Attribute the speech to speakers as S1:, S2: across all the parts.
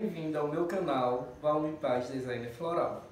S1: Bem-vindo ao meu canal Valmir Paz Designer Floral.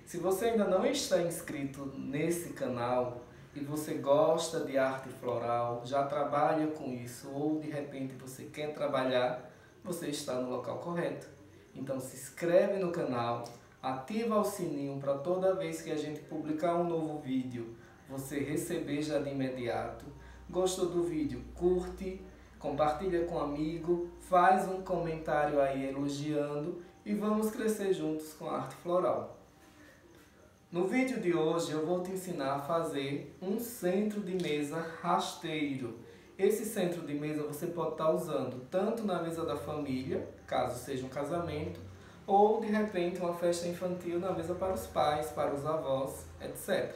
S1: Se você ainda não está inscrito nesse canal e você gosta de arte floral, já trabalha com isso ou de repente você quer trabalhar, você está no local correto. Então se inscreve no canal, ativa o sininho para toda vez que a gente publicar um novo vídeo, você receber já de imediato. Gostou do vídeo? Curte, compartilha com um amigo, faz um comentário aí elogiando e vamos crescer juntos com a arte floral. No vídeo de hoje eu vou te ensinar a fazer um centro de mesa rasteiro. Esse centro de mesa você pode estar usando tanto na mesa da família, caso seja um casamento, ou de repente uma festa infantil na mesa para os pais, para os avós, etc.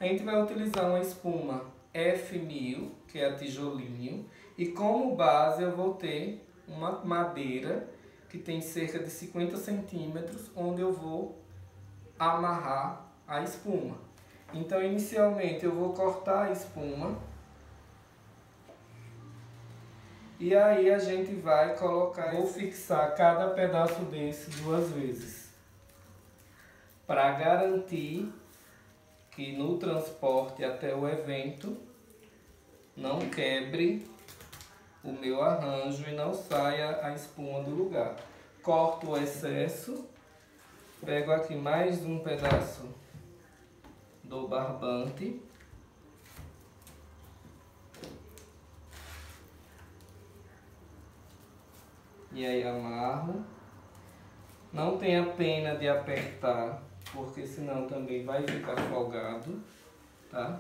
S1: A gente vai utilizar uma espuma F1000, que é a tijolinho, e como base eu vou ter uma madeira que tem cerca de 50 centímetros, onde eu vou amarrar a espuma. Então inicialmente eu vou cortar a espuma e aí a gente vai colocar, vou fixar cada pedaço desse 2 vezes, para garantir que no transporte até o evento não quebre o meu arranjo e não saia a espuma do lugar. Corto o excesso, pego aqui mais um pedaço do barbante e aí amarro. Não tenha pena de apertar, porque senão também vai ficar folgado, tá?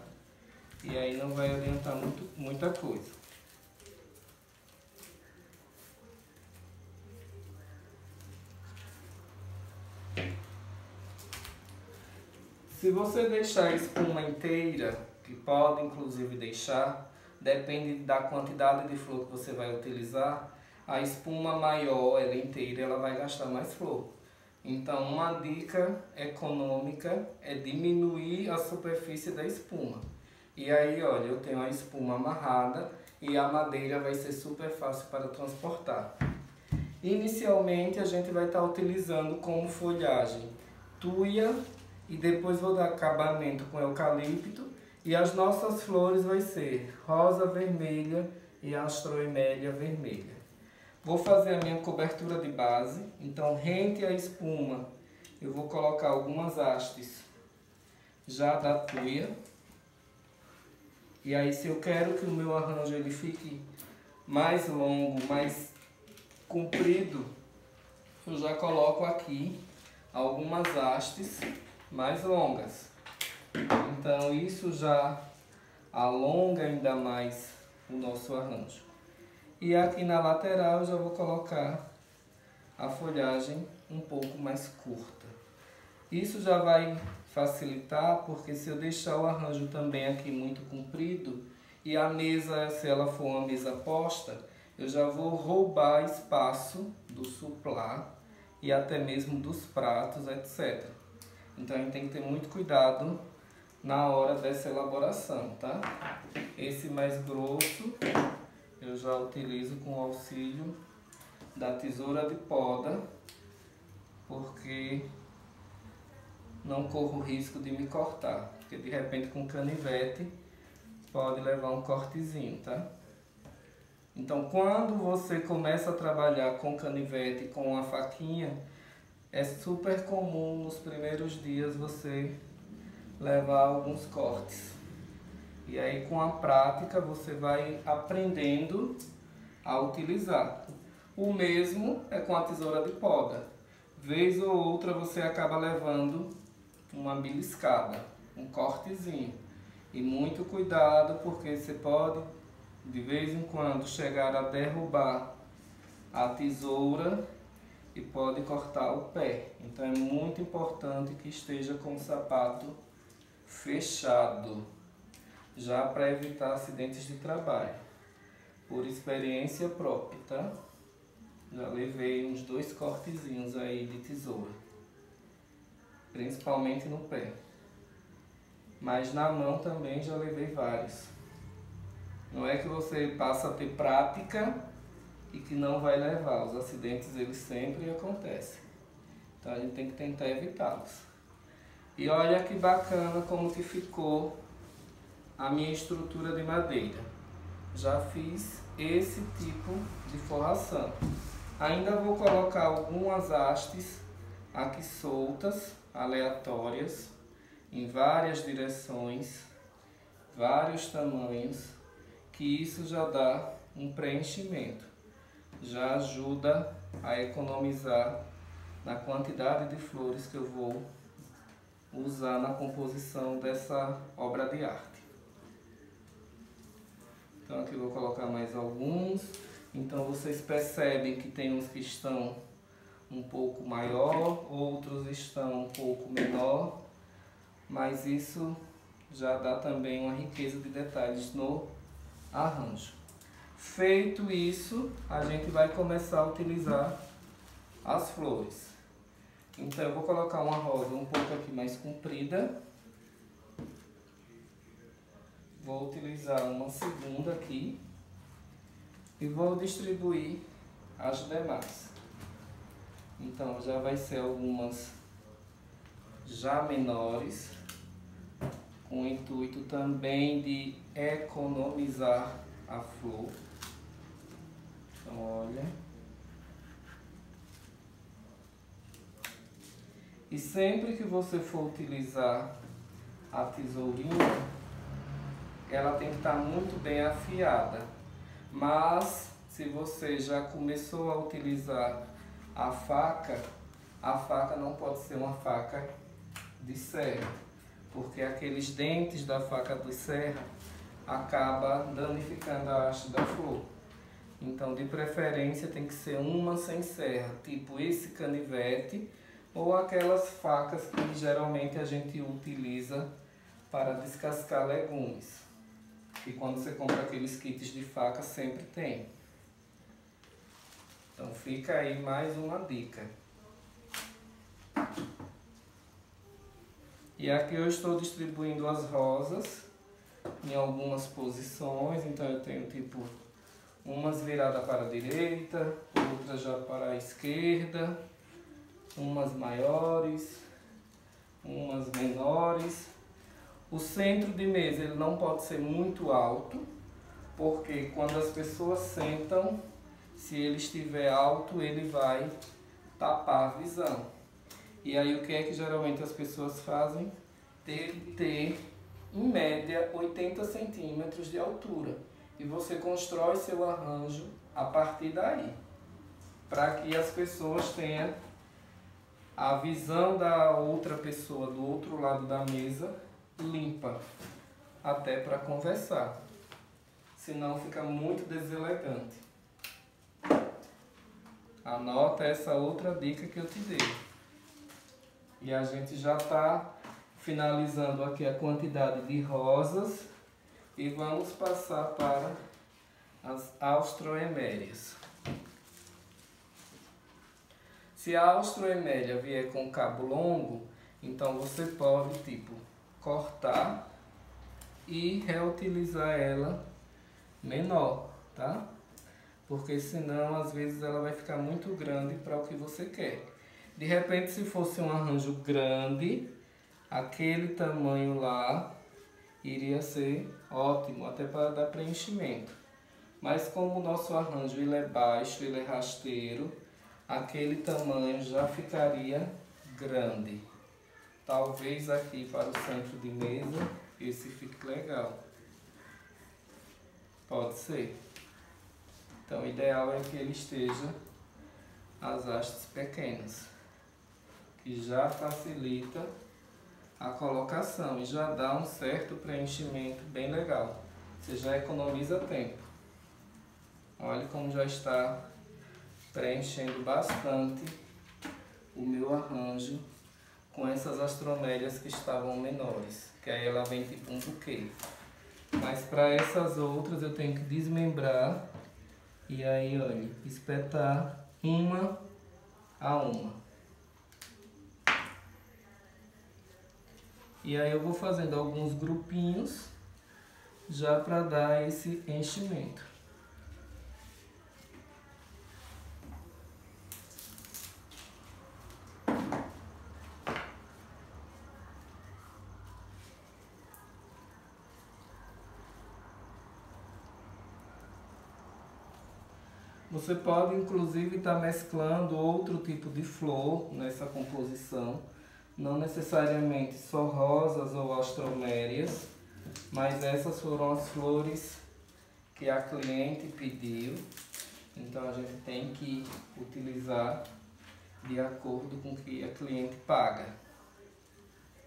S1: E aí não vai adiantar muita coisa. Se você deixar a espuma inteira, que pode inclusive deixar, depende da quantidade de flor que você vai utilizar, a espuma maior, ela inteira, ela vai gastar mais flor. Então uma dica econômica é diminuir a superfície da espuma. E aí, olha, eu tenho a espuma amarrada e a madeira vai ser super fácil para transportar. Inicialmente a gente vai estar utilizando como folhagem tuia e depois vou dar acabamento com eucalipto, e as nossas flores vai ser rosa vermelha e astroemélia vermelha. Vou fazer a minha cobertura de base, então rente a espuma eu vou colocar algumas hastes já da tuia. E aí se eu quero que o meu arranjo ele fique mais longo, mais comprido, eu já coloco aqui algumas hastes mais longas. Então isso já alonga ainda mais o nosso arranjo. E aqui na lateral eu já vou colocar a folhagem um pouco mais curta. Isso já vai facilitar, porque se eu deixar o arranjo também aqui muito comprido e a mesa, se ela for uma mesa posta, eu já vou roubar espaço do suplá e até mesmo dos pratos, etc. Então a gente tem que ter muito cuidado na hora dessa elaboração, tá? Esse mais grosso eu já utilizo com o auxílio da tesoura de poda, porque não corro o risco de me cortar, porque de repente com canivete pode levar um cortezinho, tá? Então quando você começa a trabalhar com canivete e com a faquinha, é super comum nos primeiros dias você levar alguns cortes. E aí com a prática você vai aprendendo a utilizar. O mesmo é com a tesoura de poda. Vez ou outra você acaba levando uma beliscada, um cortezinho. E muito cuidado, porque você pode de vez em quando chegar a derrubar a tesoura e pode cortar o pé. Então é muito importante que esteja com o sapato fechado, já para evitar acidentes de trabalho, por experiência própria, tá? Já levei uns 2 cortezinhos aí de tesoura, principalmente no pé, mas na mão também já levei vários. Não é que você passa a ter prática e que não vai levar. Os acidentes eles sempre acontecem. Então a gente tem que tentar evitá-los. E olha que bacana como que ficou a minha estrutura de madeira. Já fiz esse tipo de forração. Ainda vou colocar algumas hastes aqui soltas, aleatórias, em várias direções, vários tamanhos, que isso já dá um preenchimento. Já ajuda a economizar na quantidade de flores que eu vou usar na composição dessa obra de arte. Então aqui eu vou colocar mais alguns. Então vocês percebem que tem uns que estão um pouco maior, outros estão um pouco menor, mas isso já dá também uma riqueza de detalhes no arranjo. Feito isso, a gente vai começar a utilizar as flores. Então eu vou colocar uma rosa um pouco aqui mais comprida. Vou utilizar uma segunda aqui e vou distribuir as demais. Então já vai ser algumas já menores, com o intuito também de economizar a flor. Então olha. E sempre que você for utilizar a tesourinha, ela tem que estar muito bem afiada. Mas se você já começou a utilizar a faca não pode ser uma faca de serra, porque aqueles dentes da faca de serra acaba danificando a haste da flor. Então, de preferência, tem que ser uma sem serra, tipo esse canivete, ou aquelas facas que geralmente a gente utiliza para descascar legumes. E quando você compra aqueles kits de faca, sempre tem. Então fica aí mais uma dica. E aqui eu estou distribuindo as rosas em algumas posições. Então eu tenho tipo umas viradas para a direita, outras já para a esquerda, umas maiores, umas menores. O centro de mesa ele não pode ser muito alto, porque quando as pessoas sentam, se ele estiver alto, ele vai tapar a visão. E aí o que é que geralmente as pessoas fazem? Tem que ter, em média, 80 centímetros de altura. E você constrói seu arranjo a partir daí, para que as pessoas tenham a visão da outra pessoa do outro lado da mesa limpa, até para conversar, senão fica muito deselegante. Anota essa outra dica que eu te dei. E a gente já está finalizando aqui a quantidade de rosas e vamos passar para as austroemélias. Se a austroemélia vier com cabo longo, então você pode tipo cortar e reutilizar ela menor, tá? Porque senão às vezes ela vai ficar muito grande para o que você quer. De repente, se fosse um arranjo grande, aquele tamanho lá iria ser ótimo, até para dar preenchimento. Mas como o nosso arranjo ele é baixo, ele é rasteiro, aquele tamanho já ficaria grande. Talvez aqui para o centro de mesa, esse fique legal. Pode ser. Então o ideal é que ele esteja as hastes pequenas, que já facilita a colocação e já dá um certo preenchimento bem legal. Você já economiza tempo. Olha como já está preenchendo bastante o meu arranjo com essas astromélias que estavam menores, que aí ela vem tipo um buquê. Mas para essas outras eu tenho que desmembrar e aí, olha, espetar uma a uma. E aí eu vou fazendo alguns grupinhos já para dar esse enchimento. Você pode inclusive estar mesclando outro tipo de flor nessa composição, não necessariamente só rosas ou astromérias, mas essas foram as flores que a cliente pediu, então a gente tem que utilizar de acordo com o que a cliente paga.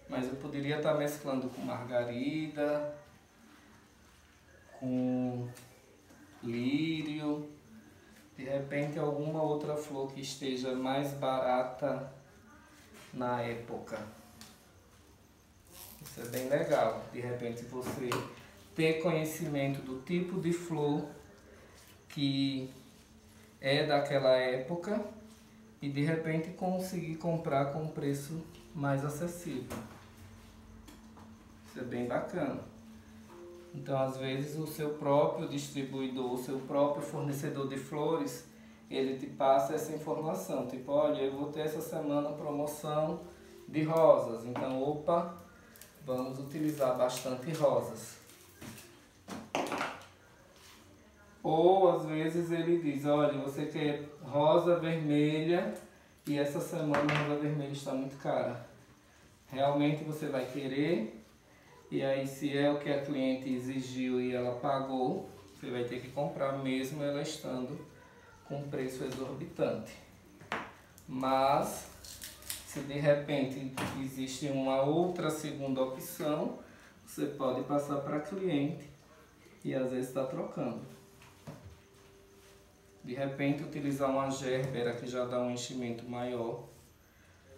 S1: Mas eu poderia estar mesclando com margarida, com lírio, de repente alguma outra flor que esteja mais barata na época. Isso é bem legal, de repente você ter conhecimento do tipo de flor que é daquela época e de repente conseguir comprar com um preço mais acessível. Isso é bem bacana. Então, às vezes, o seu próprio distribuidor, o seu próprio fornecedor de flores, ele te passa essa informação. Tipo, olha, eu vou ter essa semana promoção de rosas. Então, opa, vamos utilizar bastante rosas. Ou, às vezes, ele diz, olha, você quer rosa vermelha e essa semana a rosa vermelha está muito cara. Realmente você vai querer... E aí, se é o que a cliente exigiu e ela pagou, você vai ter que comprar mesmo ela estando com preço exorbitante. Mas, se de repente existe uma outra segunda opção, você pode passar para a cliente e às vezes está trocando. De repente, utilizar uma gerbera que já dá um enchimento maior,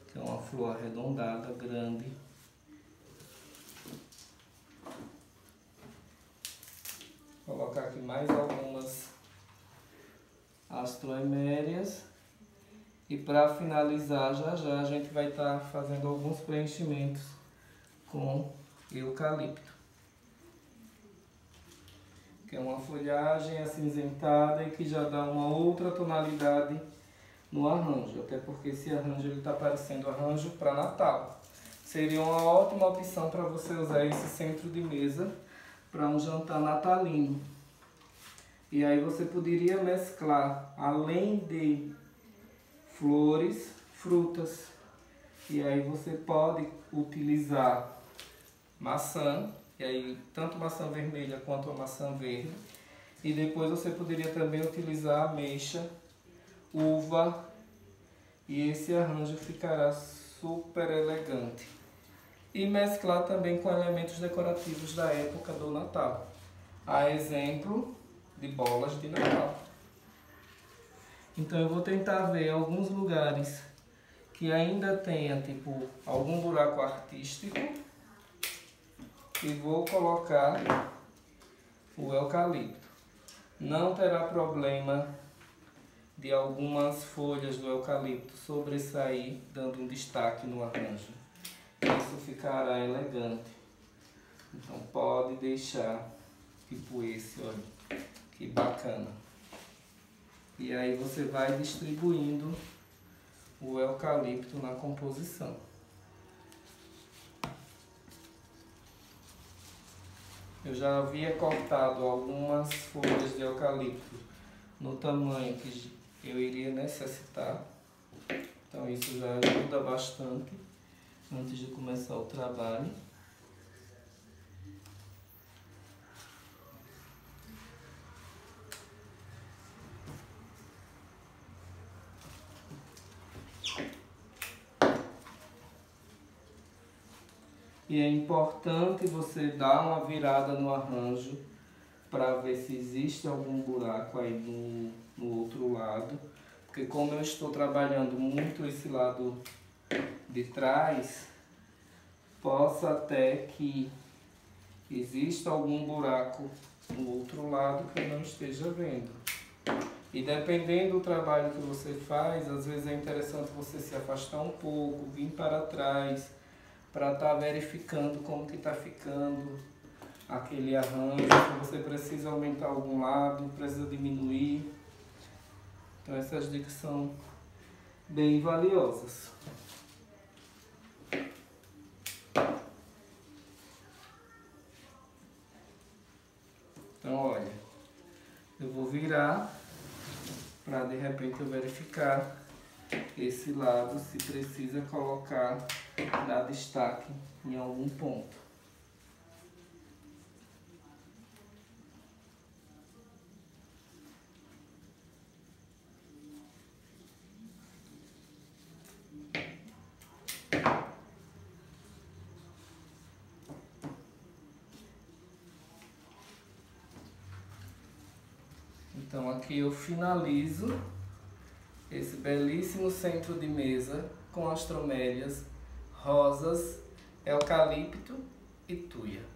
S1: que é uma flor arredondada, grande. Vou colocar aqui mais algumas astroemérias. E para finalizar, já a gente vai estar fazendo alguns preenchimentos com eucalipto. Que é uma folhagem acinzentada e que já dá uma outra tonalidade no arranjo. Até porque esse arranjo está parecendo arranjo para Natal. Seria uma ótima opção para você usar esse centro de mesa para um jantar natalino. E aí você poderia mesclar, além de flores, frutas. E aí você pode utilizar maçã, e aí tanto maçã vermelha quanto a maçã verde. E depois você poderia também utilizar ameixa, uva, e esse arranjo ficará super elegante. E mesclar também com elementos decorativos da época do Natal. A exemplo de bolas de Natal. Então eu vou tentar ver alguns lugares que ainda tenha tipo algum buraco artístico e vou colocar o eucalipto. Não terá problema de algumas folhas do eucalipto sobressair, dando um destaque no arranjo. Isso ficará elegante. Então pode deixar tipo esse, olha, que bacana. E aí você vai distribuindo o eucalipto na composição. Eu já havia cortado algumas folhas de eucalipto no tamanho que eu iria necessitar. Então isso já ajuda bastante antes de começar o trabalho. E é importante você dar uma virada no arranjo para ver se existe algum buraco aí no outro lado. Porque como eu estou trabalhando muito esse lado de trás, possa até que exista algum buraco no outro lado que eu não esteja vendo. E dependendo do trabalho que você faz, às vezes é interessante você se afastar um pouco, vir para trás, para estar verificando como que está ficando aquele arranjo, se você precisa aumentar algum lado, precisa diminuir. Então essas dicas são bem valiosas. Então olha, eu vou virar repente eu verificar esse lado, se precisa colocar, dar destaque em algum ponto. Então aqui eu finalizo esse belíssimo centro de mesa com as tromélias rosas, eucalipto e tuia.